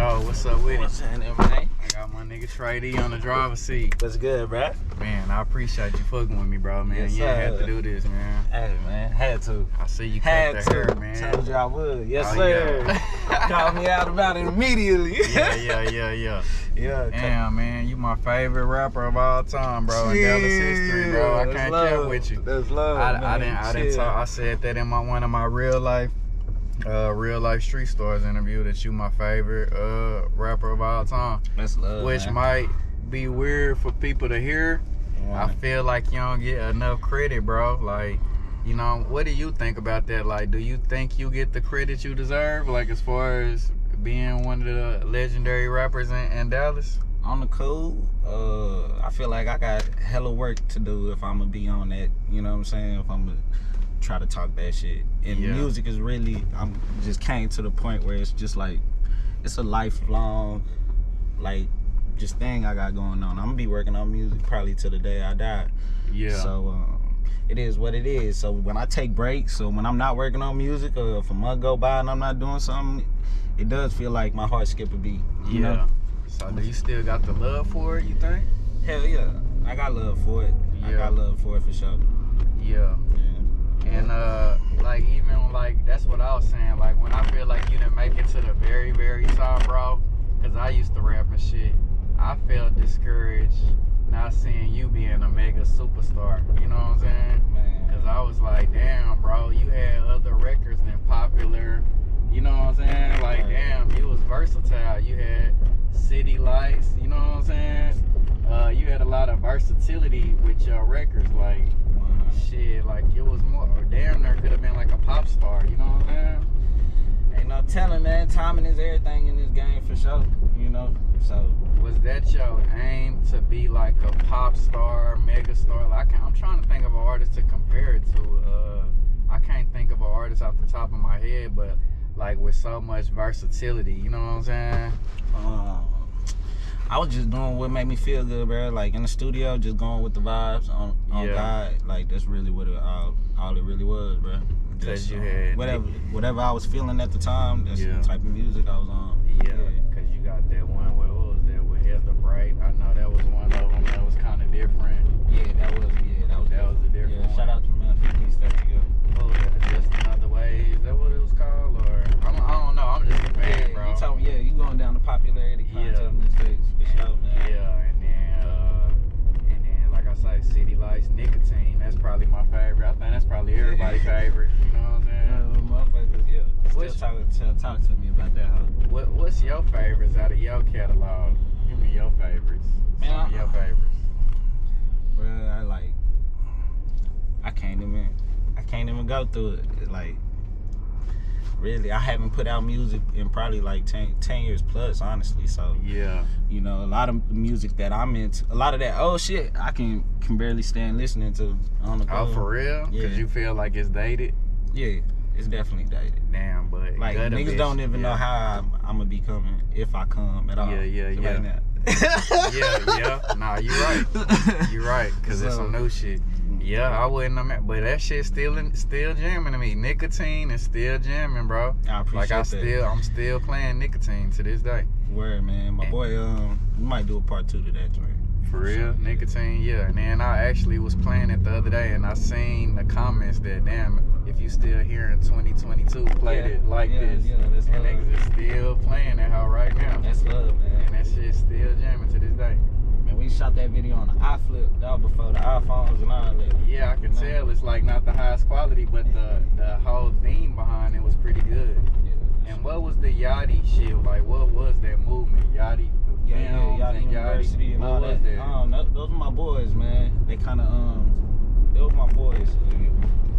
Yo, what's up with it? What's happening, man? I got my nigga Trai'D on the driver's seat. What's good, bro? Man, I appreciate you fucking with me, bro, man. Yes, you ain't had sir. to do this, man. Hey, man, had to. I see you Had cut to. the hair, man. Told you I would. Yes, Oh, sir. yeah. Called me out about it immediately. Yeah. Yeah. Damn, man, you my favorite rapper of all time, bro. In Dallas history, bro. I can't care with you. That's love, I man. didn't talk. I said that in one of my real life street stars interview that you my favorite rapper of all time. That's love, Which man. might be weird for people to hear. Yeah. I feel like you don't get enough credit, bro. Like, you know, what do you think about that? Like, do you think you get the credit you deserve? Like, as far as being one of the legendary rappers in Dallas? On the cool, I feel like I got hella work to do if I'm gonna be on that. You know what I'm saying? If I'm gonna try to talk that shit. And Yeah. music is really, I'm just came to the point where it's just like, it's a lifelong, like, just thing I got going on. I'm gonna be working on music probably till the day I die. Yeah. So it is what it is. So when I take breaks, so when I'm not working on music, or if a month go by and I'm not doing something, it does feel like my heart skip a beat. You know? So do you still got the love for it, you think? Hell yeah, I got love for it. I Yeah. got love for it for sure. Yeah. And like even like that's what I was saying. Like when I feel like you didn't make it to the very, very top, bro, because I used to rap and shit. I felt discouraged not seeing you being a mega superstar. You know what I'm saying? Man. Because I was like, damn, bro, you had other records than Popular. You know what I'm saying? Like, Right. damn, you was versatile. You had City Lights. You know what I'm saying? You had a lot of versatility with your records. Like, shit, like it was more, or damn near could have been like a pop star. You know what I'm saying? Ain't no telling, man. Timing is everything in this game for sure. You know, so Was that your aim to be like a pop star, mega star? Like, I'm trying to think of an artist to compare it to. I can't think of an artist off the top of my head, but like with so much versatility. You know what I'm saying? I was just doing what made me feel good, bro. Like in the studio, just going with the vibes on Yeah. God. Like that's really what it all it really was, bro. Because Just, you had whatever I was feeling at the time. That's Yeah. the type of music I was on. Yeah, because you got that one. What was that with Heather Bright? I know that was one of them that was kind of different. Yeah, that was a different Yeah, one. shout out to MempHitz that together. What was that? Just Another Way? Is that what it was called? Or I don't know. I'm just a fan, Yeah, bro. you talking? Yeah, you going down the popularity contest Yeah. mistakes for sure, man. Yeah, and then like I say, City Lights, Nicotine. That's probably my favorite. I think that's probably everybody's favorite. You know what I'm saying? Motherfuckers, yeah. What's- Still talk to me about that, huh? What's your favorites out of your catalog? Give me your favorites. Man, Some of your favorites. Bro, I can't even go through it. Like, really, I haven't put out music in probably like 10 years plus, honestly. So, Yeah. you know, a lot of the music that I'm into, a lot of that old shit, I can barely stand listening to on the Oh, go. for real? Yeah. Because you feel like it's dated? Yeah, it's definitely dated. Damn, but Like, Gutta niggas Bitch, don't even know yeah. how I'm gonna be coming, if I come at all. Yeah. Right now. yeah. Nah, you right. You right, because it's some new shit. Yeah, I wouldn't have, but that shit still jamming to me. Nicotine is still jamming, bro. I appreciate that. I'm still playing Nicotine to this day. Word, man. My boy, we might do a part 2 to that joint. For real, Nicotine, yeah. And then I actually was playing it the other day, and I seen the comments that, damn, if you still here in 2022, played it like this. Yeah, that's And love. niggas is still playing that how right now. That's love, man. And that shit's still jamming to this day. Man, we shot that video on the iFlip. That was before the iPhones and all that. Yeah, I can tell it's like not the highest quality, but the whole theme behind it was pretty good. Yeah. And what was the Yachty shit? Like, what was that movement? Yachty Films Yachty and University and all what was that. Those were my boys, man. They kind of, they were my boys.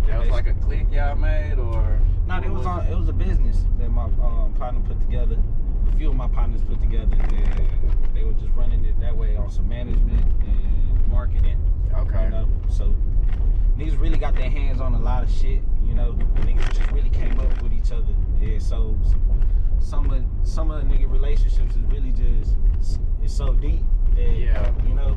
That was like a clique y'all made, or? No, what it was a business that my partner put together. A few of my partners put together. They were just running it that way on some management and marketing. Okay. You know, so niggas really got their hands on a lot of shit. You know, niggas just really came up with each other. Yeah, so some of the nigga relationships is really just it's so deep that you know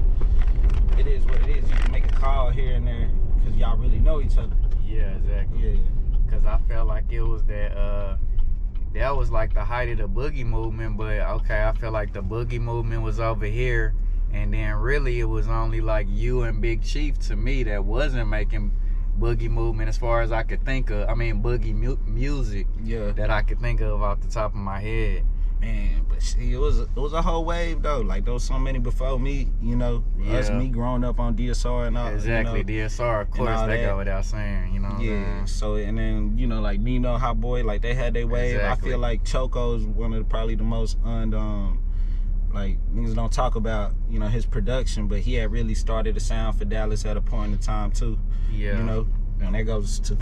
it is what it is. You can make a call here and there because y'all really know each other. Yeah, exactly. Yeah. Cause I felt like it was that that was like the height of the boogie movement. But okay, I feel like the boogie movement was over here, and then really it was only like you and Big Chief to me that wasn't making boogie movement as far as I could think of. I mean, boogie music that I could think of off the top of my head. Man, but see, it was a whole wave though. Like there was so many before me, you know. Us, me growing up on DSR and all. Exactly, you know, DSR, of course, they go without saying, you know. Yeah. So and then like Nino, Hot Boy, like they had their wave. Exactly. I feel like Choco's one of probably the most like niggas don't talk about, you know, his production, but he had really started the sound for Dallas at a point in time too. Yeah. You know, and that goes to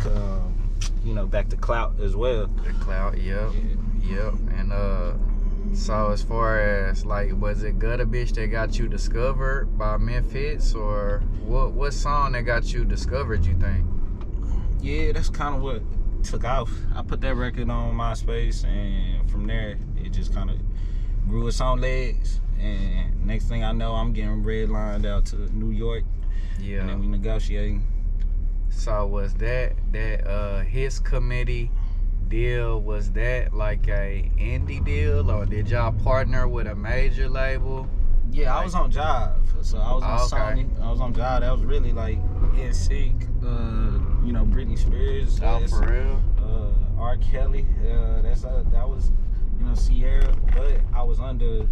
you know, back to Clout as well. The Clout, yep. And so as far as like, was it Gutta Bitch that got you discovered by MempHitz, or what song that got you discovered, you think? Yeah, that's kind of what took off. I put that record on MySpace, and from there it just kind of grew its own legs. And next thing I know, I'm getting redlined out to New York. Yeah. And then we negotiating. So was that his committee deal, was that like a indie deal, or did y'all partner with a major label? Yeah, like, I was on Jive. So I was on Sony. I was on Jive. That was really like NSYNC, you know, Britney Spears. Oh, for real? R.Kelly. That was, you know, Ciara. But I was under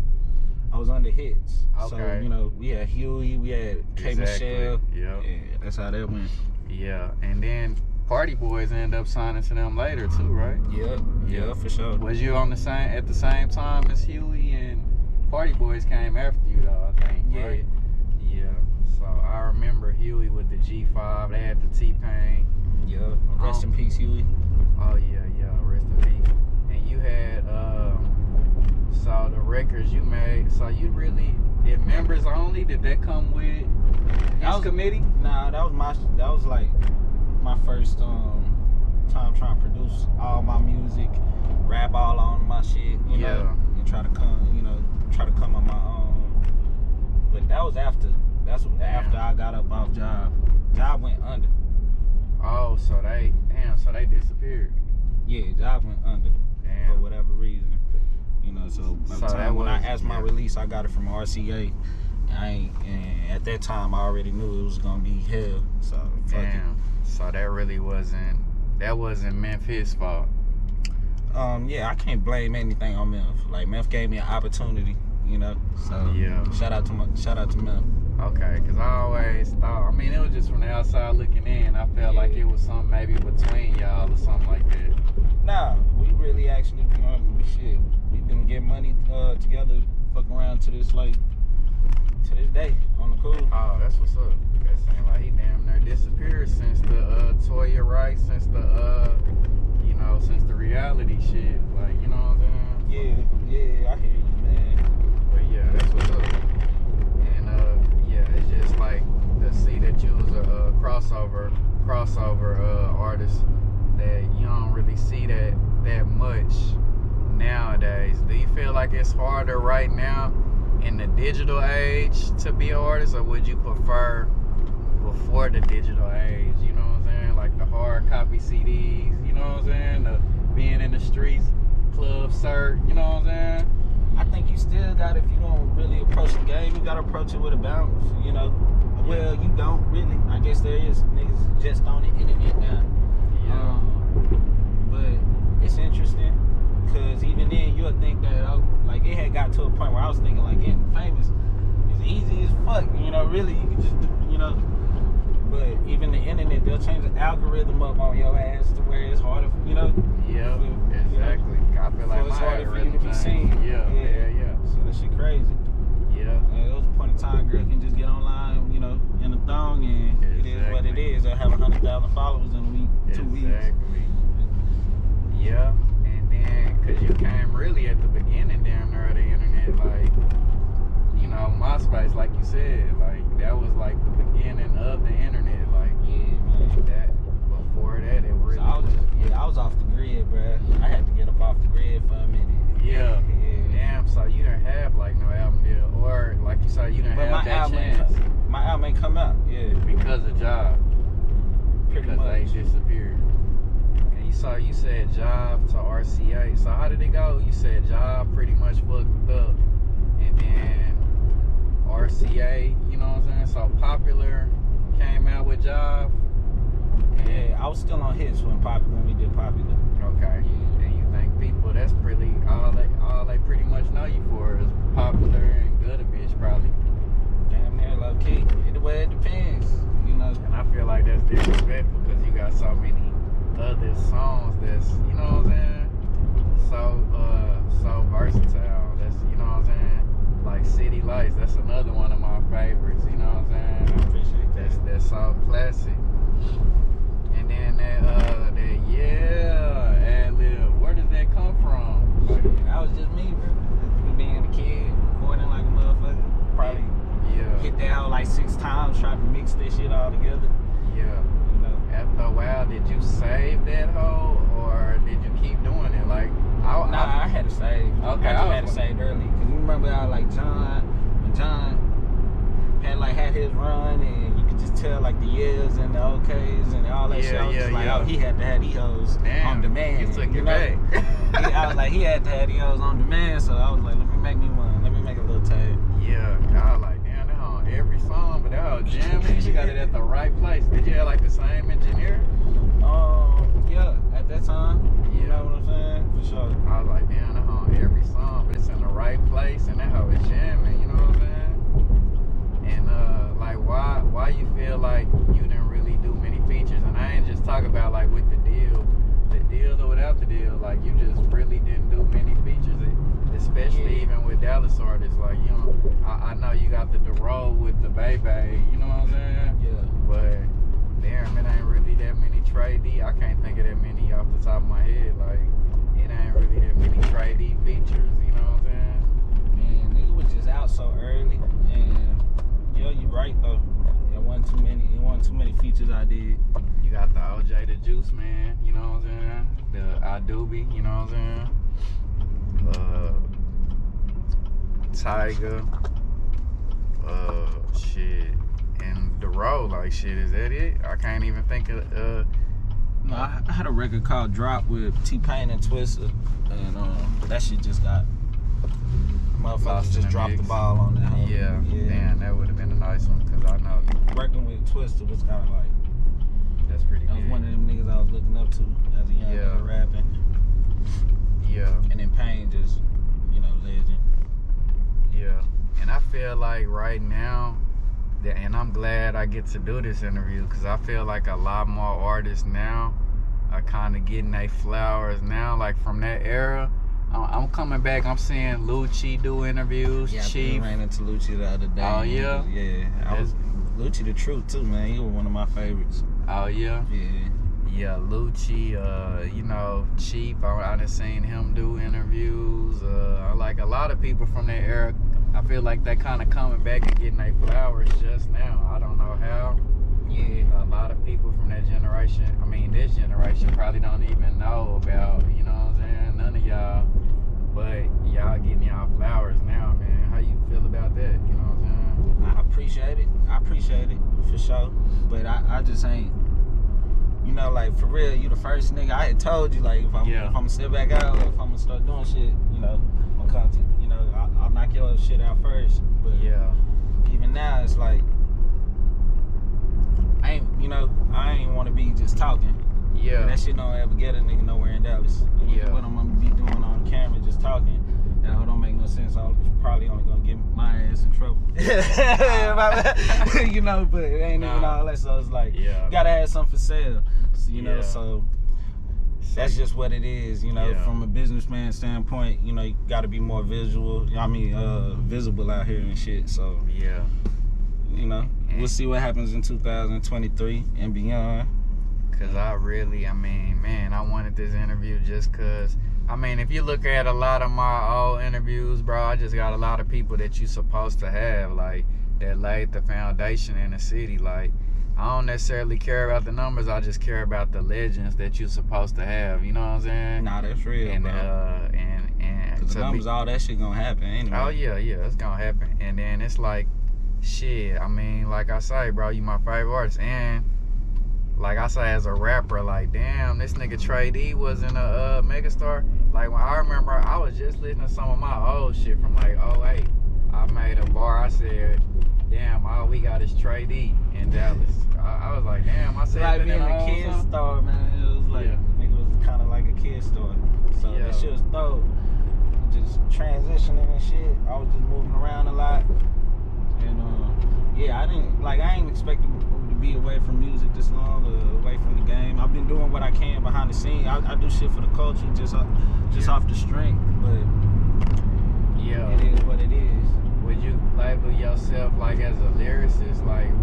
Hits. Okay. So, you know, we had Huey, we had K. Michelle. Yeah, that's how that went. Yeah, and then Party Boys end up signing to them later too, right? Yeah, for sure. Was you on at the same time as Huey, and Party Boys came after you though, I think, right? Yeah. So I remember Huey with the G5, they had the T-Pain. Yeah. Rest in peace, Huey. Oh yeah, rest in peace. And you had so the records you made, so you really did members only? Did that come with his committee? Nah, that was like my first time trying to produce all my music, rap all on my shit, you know, and try to come on my own. But that was after I got up off Job. Job went under. Oh, so they disappeared. Yeah, Job went under for whatever reason. You know, so by the time when I asked my release, I got it from RCA. And at that time, I already knew it was gonna be hell. So fuck it. So that really wasn't MempHitz fault. Yeah, I can't blame anything on Memph. Like Memph gave me an opportunity, you know. So yeah, shout out to Memph. Okay, cause I always thought, I mean, it was just from the outside looking in. I felt like it was something maybe between y'all or something like that. Nah, we really actually, shit, we've been getting money together, fuck around to this day on the cool. Oh, that's what's up. That seemed like he damn near disappeared since the Toya Wright, since the reality shit. Like, you know what I'm saying? Yeah, I hear you, man. But yeah, that's what's up. And it's just like to see that you was a crossover artist, that you don't really see that much nowadays. Do you feel like it's harder right now in the digital age to be an artist, or would you prefer before the digital age? You know what I'm saying? Like the hard copy CDs, you know what I'm saying? The being in the streets, club cert, you know what I'm saying? I think you still got, if you don't really approach the game, you gotta approach it with a bounce, you know? Well, you don't really. I guess there is niggas just on the internet now. Yeah. But it's interesting, because even then you'll think that, like it had got to a point where I was thinking like getting famous is easy as fuck, you know, really, you can just do, you know. But even the internet, they'll change the algorithm up on your ass to where it's harder, you know? Yeah, exactly. I feel like it's harder for you to be seen. Yeah. So that shit crazy. Yeah. There was a point in time, girl can just get online, you know, in a thong, and it is what it is. They'll have 100,000 followers in a week, 2 weeks. Exactly. Yeah, and then, because you came really at the beginning damn near of the internet, like, you know, MySpace, like you said, like, that was like the beginning of the internet, like, that, before that, it really I was off the grid, bruh. I had to get up off the grid for a minute. Yeah. Damn, so you didn't have, like, no album deal, or, like you said, you didn't have that chance. My album ain't come out, because of Job. Pretty because much. they disappeared. And you you said Job to RCA. So how did it go? You said Job pretty much fucked up, and then RCA, you know what I'm saying? So Popular came out with Job. Yeah, I was still on hits when we did Popular. Okay. Yeah. And you think people, that's pretty all they pretty much know you for is Popular and Gutta Bitch probably. Damn near low key. Either way, it depends. You know. And I feel like that's disrespectful because you got so many other songs that's, you know what I'm saying, so versatile. That's, you know what I'm saying, like City Lights, that's another one of my favorites, you know what I'm saying. I appreciate that. That's so classic. And then that ad-lib, where does that come from? That was just me, bro. Being a kid, recording like a motherfucker. Probably hit that hoe like 6 times, trying to mix that shit all together. Yeah. You know. After a while, did you save that hoe or did you keep doing it? Like, I had to save. Okay, I just had to save early. Cause you remember how like when John had his run and you could just tell like the years and the OKs and all that shit. I was just like, oh, he had to have these hoes on demand. You took it back. I was like, he had to have these hoes on demand, so I was like, let me make me one. Let me make a little tag. Yeah, I was like, damn, that on every song, but that hoe jamming, you got it at the right place. Did you have like the same engineer? Yeah, at that time. Yeah. You know what I'm saying? For sure. I was like, damn, that on every song, but it's in the right place, and that hoe is jamming, you know what I'm saying? And like, why you feel like you didn't really do many features? And I ain't just talking about like with the deal or without the deal. Like, you just really didn't do many features, especially even with Dallas artists. Like, you know, I know you got the role with the Baby, you know what I'm saying? Yeah. But damn, it ain't really that many Trai'D. I can't think of that many off the top of my head. Like, it ain't really that many Trai'D features, you know what I'm saying? Man, nigga was just out so early, and yeah, you right though. It wasn't too many features I did. You got the OJ the Juice Man, you know what I'm saying? The I Doobie, you know what I'm saying? Tiger, shit, and the road, like, shit, is that it? I can't even think of No, I had a record called Drop with T-Pain and Twista, and that shit just got motherfuckers just dropped the ball on that. Yeah, damn, that would have been a nice one, because I know working with Twista was kind of like, that's pretty good. That was one of them niggas I was looking up to as a young nigga rapping. Yeah. And then Pain just, you know, legend. Yeah. And I feel like right now, and I'm glad I get to do this interview, because I feel like a lot more artists now are kind of getting their flowers now, like from that era. I'm coming back, I'm seeing Lucci do interviews, yeah, Chief. I ran into Lucci the other day. Oh, yeah? Yeah. Lucci the truth, too, man. He was one of my favorites. Oh, yeah? Yeah. Yeah, Lucci, you know, Chief, I done seen him do interviews. Like a lot of people from that era, I feel like they kind of coming back and getting their flowers just now. I don't know how. Yeah. A lot of people from that generation, I mean, this generation probably don't even know about, you know what I'm saying? None of y'all. But y'all getting y'all flowers now, man. How you feel about that? You know what I'm saying? I appreciate it, for sure. But I just ain't, you know, like, for real, you the first nigga. I had told you, like, if I'm gonna step back out, or if I'm gonna start doing shit, you know, on content, you know, I'll knock your shit out first. But even now, it's like, I ain't want to be just talking. Yeah. That shit don't ever get a nigga nowhere in Dallas. What I'm gonna be doing on camera, just talking, that don't make no sense. I'm probably only gonna get my ass in trouble. You know, but it ain't even all that. So it's like, you gotta have something for sale. So, you know, so that's just what it is. You know, from a businessman standpoint, you know, you gotta be more visible out here and shit. So you know, we'll see what happens in 2023 and beyond. Cause I mean, man, I wanted this interview just cause, I mean, if you look at a lot of my old interviews, bro, I just got a lot of people that you supposed to have, like, that laid the foundation in the city. Like, I don't necessarily care about the numbers, I just care about the legends that you supposed to have, you know what I'm saying? Nah, that's real, and, bro. And cause the numbers, all that shit gonna happen anyway. Oh, yeah, it's gonna happen. And then it's like, shit, I mean, like I say, bro, you my favorite artist, and like I say as a rapper, like damn, this nigga Trai'D was in a megastar. Like when I remember, I was just listening to some of my old shit from like '08. I made a bar. I said, damn, all we got is Trai'D in Dallas. I was like, damn, I said like being in a kid star, man. It was like nigga was kind of like a kid star. So that shit was dope. Just transitioning and shit. I was just moving around a lot. And yeah, I ain't expecting to be away from music this long or away from the game. I've been doing what I can behind the scene. I do shit for the culture just off the strength, but yeah, it is what it is. Would you label yourself like as a lyricist? Like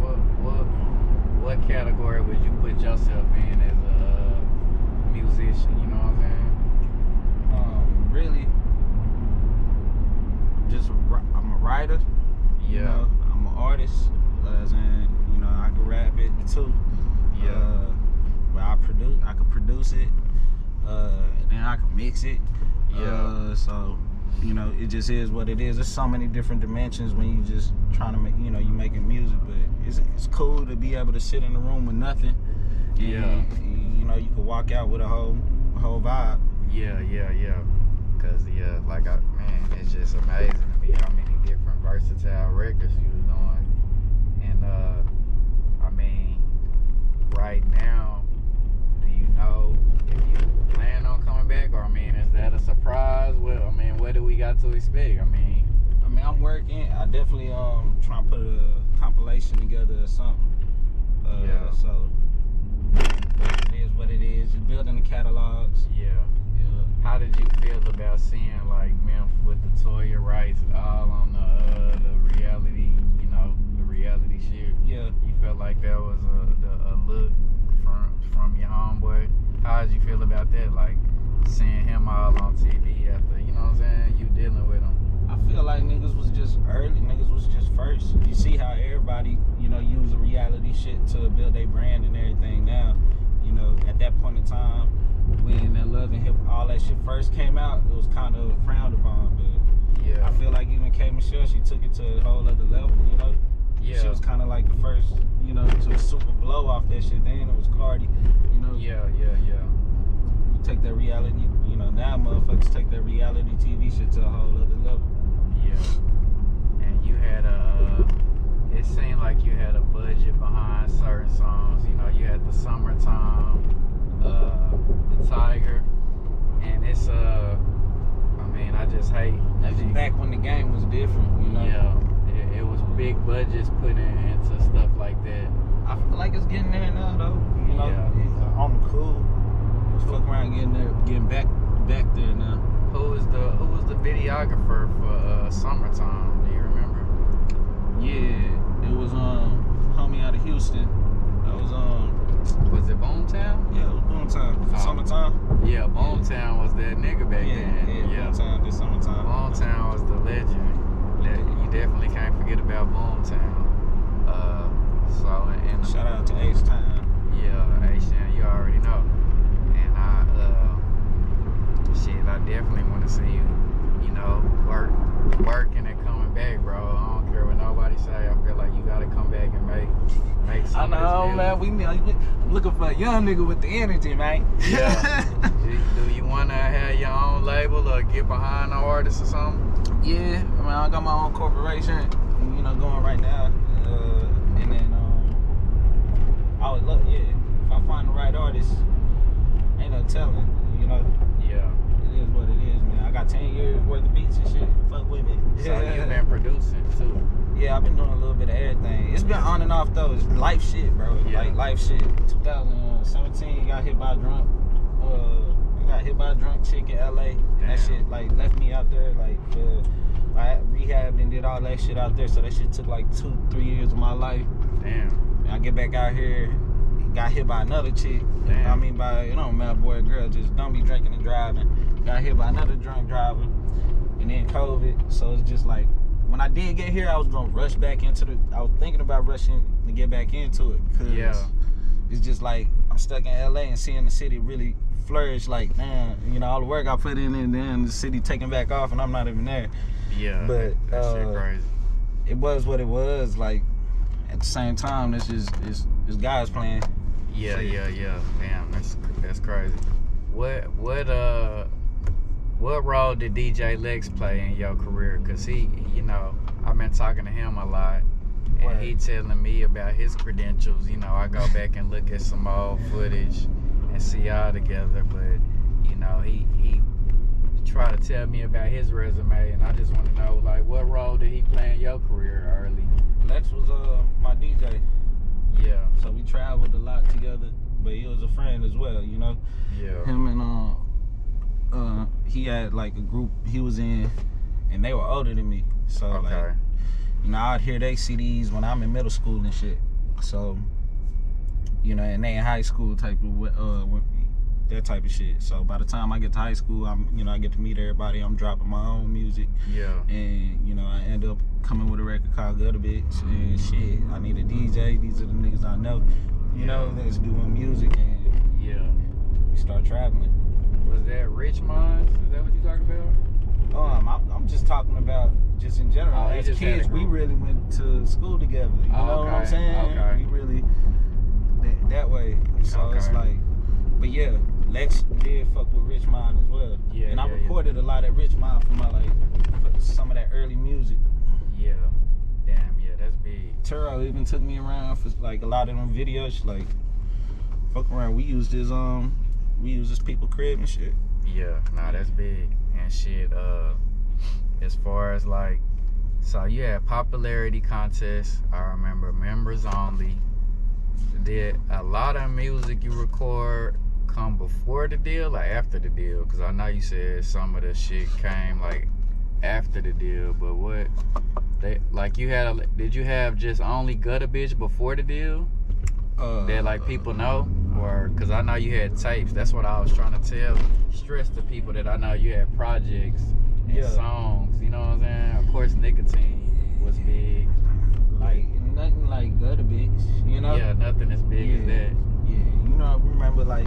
what category would you put yourself in as a musician? You know what I'm saying? Really, I'm a writer. Yeah. You know, I'm an artist. As in, you know, I can rap it too. Yeah. But I can produce it. And then I can mix it. Yeah. So, you know, it just is what it is. There's so many different dimensions when you just trying to make, you know, you making music. But it's cool to be able to sit in a room with nothing. Yeah. And, you know, you can walk out with a whole vibe. Yeah. Cause like man, it's just amazing to me how many different versatile records you was doing. And I mean, right now, do you know if you plan on coming back, or I mean, is that a surprise? Well, I mean, what do we got to expect? I mean, I'm working. I definitely trying to put a compilation together or something. Yeah. So it is what it is. You're building the catalogs. Yeah. How did you feel about seeing like Memph with the Toya rights all on the reality, you know, the reality shit? Yeah. You felt like that was a look from your homeboy. How did you feel about that? Like seeing him all on TV after, you know what I'm saying, you dealing with him? I feel like niggas was just early. Niggas was just first. You see how everybody, you know, use the reality shit to build their brand and everything now. You know, at that point in time, when that Love and Hip, all that shit first came out, it was kind of frowned upon. But yeah, I feel like even K. Michelle, she took it to a whole other level, you know? Yeah. She was kind of like the first, you know, to super blow off that shit. Then it was Cardi, you know? Yeah. You take that reality, you know, now motherfuckers take that reality TV shit to a whole other level. Yeah. And you had it seemed like you had a budget behind certain songs. You know, you had the Summertime, the Tiger, and it's I mean, I just hate. That's just back when the game was different, you know? Yeah, it was big budgets put into stuff like that. I feel like it's getting there now, though. You know, Yeah. I'm cool. Just fuck around getting back there now. Who was the videographer for Summertime? Do you remember? Yeah, it was homie out of Houston. That was Was it Boomtown? yeah, it was Boomtown. Summertime. Yeah, Boomtown was that nigga back then. Yeah, Boomtown. This Summertime. Boomtown was the legend. You definitely can't forget about Boomtown. So and Shout out to H-Town. yeah, H-Town, you already know. And I definitely want to see you, you know, working and coming back, bro. I don't care what nobody say. I feel like you gotta come back and make some. I know, man. I'm looking for a young nigga with the energy, man. Yeah. Do you wanna have your own label or get behind an artist or something? Yeah, I mean, I got my own corporation, you know, going right now. And then I would love, if I find the right artist, ain't no telling, you know. Yeah. It is what it is, man. I got 10 years worth of beats and shit. Fuck with me. So you've been producing too. Yeah, I've been doing a little bit of everything. It's been on and off though. It's life shit, bro. Yeah. Like life shit. 2017, got hit by a drunk. I got hit by a drunk chick in LA. And that shit like left me out there. Like I rehabbed and did all that shit out there. So that shit took like 2-3 years of my life. Damn. And I get back out here, got hit by another chick. Damn. I mean, by, you know, man, boy or girl, just don't be drinking and driving. Got hit by another drunk driver. And then COVID. So it's just like, when I did get here, I was gonna rush back into I was thinking about rushing to get back into it. Cause it's just like, I'm stuck in LA and seeing the city really flourish. Like, damn, you know, all the work I put in and then the city taking back off and I'm not even there. Yeah. But that shit crazy. It was what it was. Like, at the same time, it's God's plan. Yeah. Damn, that's crazy. What role did DJ Lex play in your career? Cause he, you know, I've been talking to him a lot, and he telling me about his credentials. You know, I go back and look at some old footage and see y'all together, but you know, he try to tell me about his resume, and I just want to know, like, what role did he play in your career early? Lex was my DJ. Yeah. So we traveled a lot together, but he was a friend as well, you know. Yeah. Him and he had like a group he was in, and they were older than me. So like, you know, I'd hear they CDs when I'm in middle school and shit. So, you know, and they in high school type of that type of shit. So by the time I get to high school, I get to meet everybody. I'm dropping my own music. Yeah. And you know, I end up coming with a record called Gutta Chick, and shit, I need a DJ. These are the niggas I know. You know, that's doing music, and we start traveling. Was that Rich Minds? Is that what you talking about? I'm just talking about just in general. As kids, we really went to school together. You know what I'm saying? Okay. We really that way. So it's like, but yeah, Lex did fuck with Rich Mind as well. Yeah. And I recorded a lot at Rich Mind for some of that early music. Yeah. Damn, yeah, that's big. Turo even took me around for like a lot of them videos. Like, fuck around. We used his people crib and shit. Yeah, nah, that's big. And shit, as far as like, so you had popularity contests, I remember members only. Did a lot of music you record come before the deal or after the deal? Because I know you said some of the shit came like after the deal, but what like did you have just only Gutta Bitch before the deal that like people know? Or because I know you had tapes. That's what I was trying to stress to people, that I know you had projects and songs, you know what I'm saying? Of course, Nicotine was big. Like nothing like Gutta Bitch, you know? Yeah, nothing as big as that. Yeah, you know, I remember like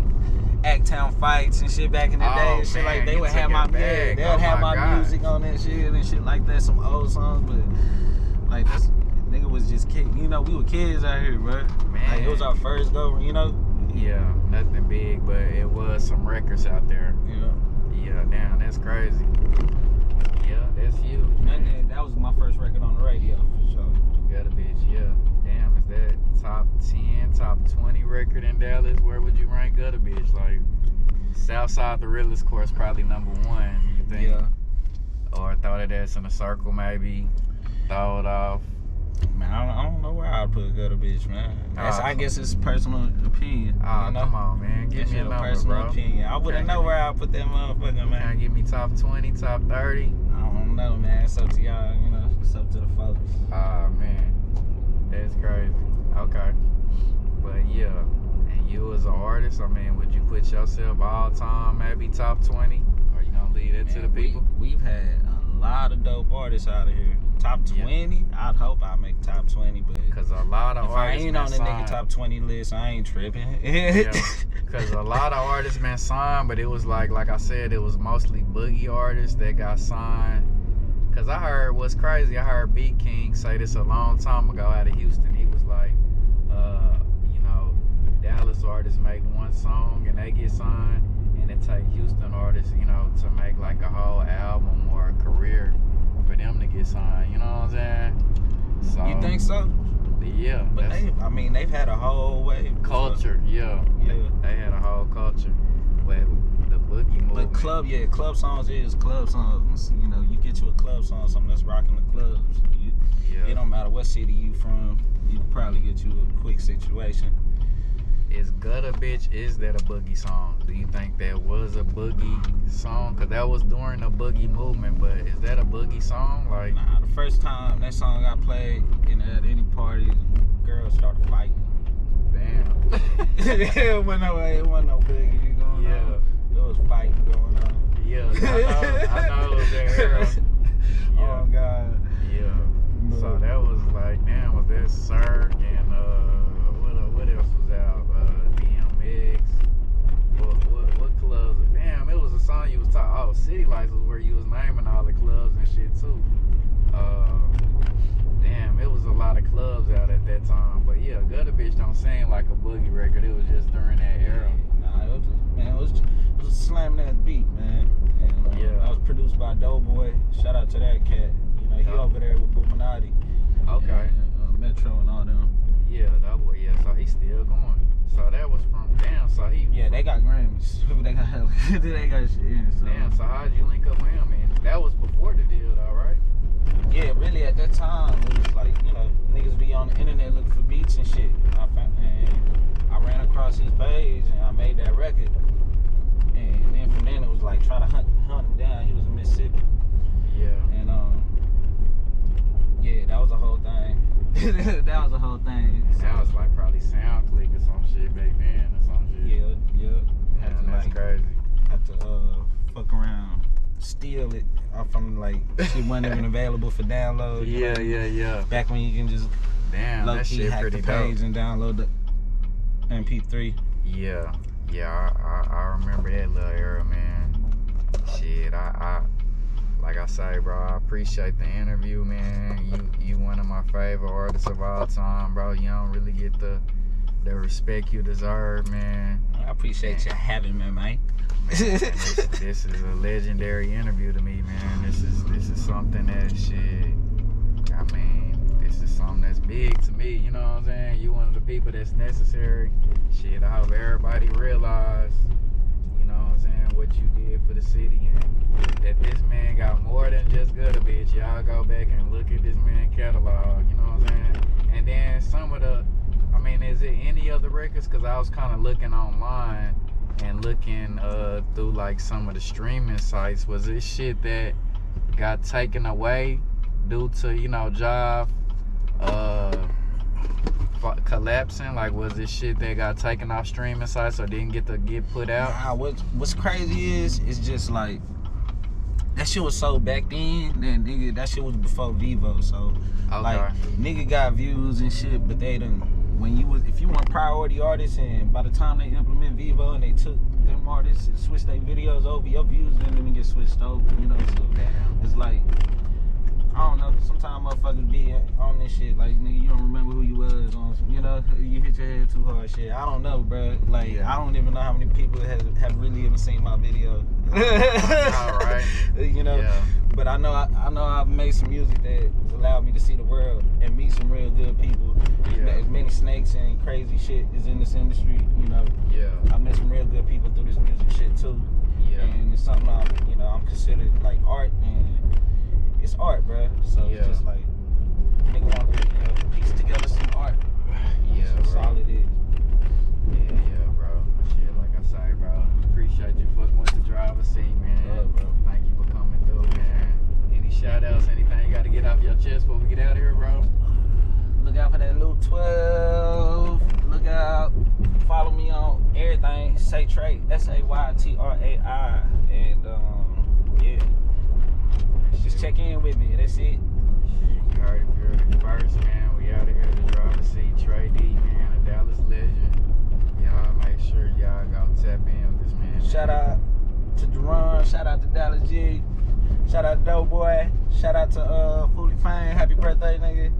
Act-Town fights and shit back in the day and shit. Like they would have they'd have my music on that shit and shit like that, some old songs, but like this nigga was just kidding. You know, we were kids out here, bro. Man. Like it was our first go, you know? Yeah, nothing big, but it was some records out there. Yeah, damn, that's crazy. Yeah, that's huge, man. That was my first record on the radio, for sure. Gutta Bitch, yeah. Damn, is that top 10, top 20 record in Dallas? Where would you rank Gutta Bitch? Like, Southside the Realest course, probably number 1, you think? Yeah. Or throw that ass in a circle, maybe. Throw it off. Man, I don't know where I'd put Gutta Bitch, man. I guess it's personal opinion. Oh, come on, man. Give me a number, personal opinion. I wouldn't know where I'd put that motherfucker, man. Can you give me top 20, top 30? I don't know, man. It's up to y'all, you know. It's up to the folks. Oh, man. That's crazy. Okay. But, yeah. And you as an artist, I mean, would you put yourself all time maybe top 20? Or you gonna leave that to the people? We've had a lot of dope artists out of here. Top 20? I'd hope I make top 20, but because a lot of artists, I ain't on the nigga top 20 list, I ain't tripping. Because a lot of artists been signed, but it was like I said, it was mostly boogie artists that got signed. Because I heard what's crazy, I heard Beat King say this a long time ago out of Houston. He was like, you know, Dallas artists make one song and they get signed, and it take Houston artists, you know, to make like a whole album or a career for them to get signed, you know what I'm saying? So, you think so? Yeah. But they've had a whole wave. Culture, yeah. They had a whole culture. But the boogie movement. But club songs is club songs. You know, you get you a club song, something that's rocking the clubs. It don't matter what city you from, you can probably get you a quick situation. Is Gutta Bitch, is that a boogie song? Do you think that was a boogie song? Because that was during the boogie movement, but is that a boogie song? Like, nah, the first time that song got played at any party, girls started fighting. Damn. It wasn't no boogie going on. There was fighting going on. Yeah, I know it was that era. Yeah. Oh, God. Yeah. So that was like, damn, was that Cirque and what else was out? DMX. What clubs? Damn, it was a song you was talking. Oh, City Lights was where you was naming all the clubs and shit too. Damn, it was a lot of clubs out at that time. But yeah, Gutta bitch don't seem like a boogie record. It was just during that era. Nah, it was just, man, it was a slamming that beat, man. And Yeah. that was produced by Doughboy. Shout out to that cat. You know, he over there with Buminati. Okay. And, Metro and all them. Yeah, that boy. Yeah, so he's still going. So that was from damn. So he. Yeah, they got Grammys. they got shit. Yeah, so. Damn. So how'd you link up with him, man? That was before the deal, though, right? Yeah, really at that time it was like, you know, niggas be on the internet looking for beats and shit. I ran across his page and I made that record. And then from then it was like try to hunt him down. He was in Mississippi. Yeah. And yeah, that was a whole thing. That was a whole thing. That was like probably SoundClick or some shit back then or some shit. Yeah. Man, that's crazy. Had to fuck around, steal it from like shit wasn't even available for download. Yeah. Back when you can just Damn, that low-key shit hack pretty the page dope. and download the MP3. Yeah, I remember that little era, man. Shit, I like I say, bro, I appreciate the interview, man. You one of my favorite artists of all time, bro. You don't really get the respect you deserve, man. I appreciate you having me, man. This is a legendary interview to me, man. This is something that shit. I mean, this is something that's big to me. You know what I'm saying? You one of the people that's necessary. Shit, I hope everybody realize, you know what I'm saying, what you did for the city and that this man got more than just Gutta Bitch. Y'all go back and look at this man's catalog. You know what I'm saying? And then some of the, I mean, is it any other records? Because I was kind of looking online and looking through like some of the streaming sites. Was it shit that got taken away due to, you know, job collapsing? Like, was it shit that got taken off streaming sites or didn't get put out? Nah, what's crazy is just like that shit was sold back then, and nigga, that shit was before Vivo. So Okay. like nigga got views and shit, but they didn't. If you want priority artists, and by the time they implement Vivo and they took them artists and switched their videos over, your views didn't even get switched over, you know. So it's like, I don't know, sometimes motherfuckers be on this shit like, nigga, you don't remember who you was on, you know, you hit your head too hard shit. I don't know, bro. Like, Yeah. I don't even know how many people have really even seen my video. All right. You know, Yeah. but I know I've made some music that has allowed me to see the world and meet some real good people. Yeah. As many snakes and crazy shit is in this industry, you know. Yeah. I met some real good people through this music shit too. Yeah. And it's something I'm considered like art, and it's art, bro. So Yeah. it's just like nigga want to piece together some art. Yeah, That's bro. all it is. Yeah, bro. Shit, like I say, bro, appreciate you fucking with the driver's seat, man. Love, bro. Thank you for coming through, man. Any shout outs, anything you got to get off your chest before we get out of here, bro? Look out for that little 12. Look out. Follow me on everything. Say Trai'D. SAYTRAI. And yeah. Just check in with me. That's it. You heard it here first, man. We out of here to driver's seat. Trai'D, man, a Dallas legend. Y'all make sure y'all go tap in with this man. Shout out to Jerron. Shout out to Dallas G. Shout out to Doughboy. Shout out to Fully Fame. Happy birthday, nigga.